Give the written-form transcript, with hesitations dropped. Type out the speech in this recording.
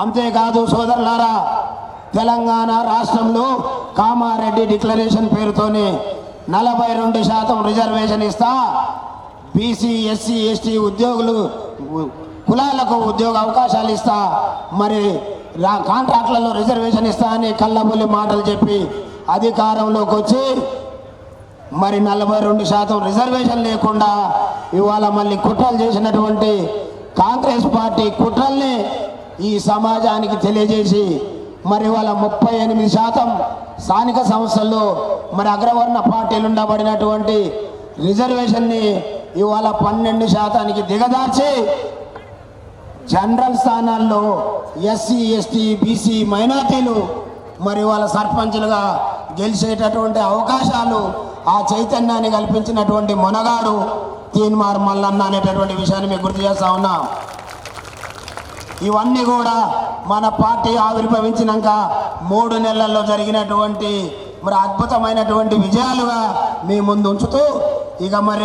అంతేకాదు సోదరులారా, తెలంగాణ రాష్ట్రంలో కామారెడ్డి డిక్లరేషన్ పేరుతోనే 42% రిజర్వేషన్ ఇస్తా, బీసీ ఎస్సీ ఎస్టీ ఉద్యోగులు కులాలకు ఉద్యోగ అవకాశాలు ఇస్తా, మరి కాంట్రాక్ట్లలో రిజర్వేషన్ ఇస్తా అని కళ్ళబొల్లి మాటలు చెప్పి అధికారంలోకి వచ్చి మరి 42% రిజర్వేషన్ లేకుండా ఇవాళ మళ్ళీ కుట్రలు చేసినటువంటి కాంగ్రెస్ పార్టీ కుట్రల్ని ఈ సమాజానికి తెలియజేసి మరి ఇవాళ 38% స్థానిక సంస్థల్లో మరి అగ్రవర్ణ పార్టీలు ఉండబడినటువంటి రిజర్వేషన్ని ఇవాళ 12% దిగదార్చి జనరల్ స్థానాల్లో ఎస్సీ ఎస్టీ బీసీ మైనార్టీలు మరి వాళ్ళ సర్పంచులుగా గెలిచేటటువంటి అవకాశాలు ఆ చైతన్యాన్ని కల్పించినటువంటి మొనగాడు తీన్మార్ మల్లన్న అనేటటువంటి విషయాన్ని మీకు గుర్తు చేస్తా ఉన్నా. ఇవన్నీ కూడా మన పార్టీ ఆవిర్భవించినాక 3 నెలల్లో జరిగినటువంటి మరి అద్భుతమైనటువంటి విజయాలుగా మీ ముందు ఉంచుతూ ఇక మరి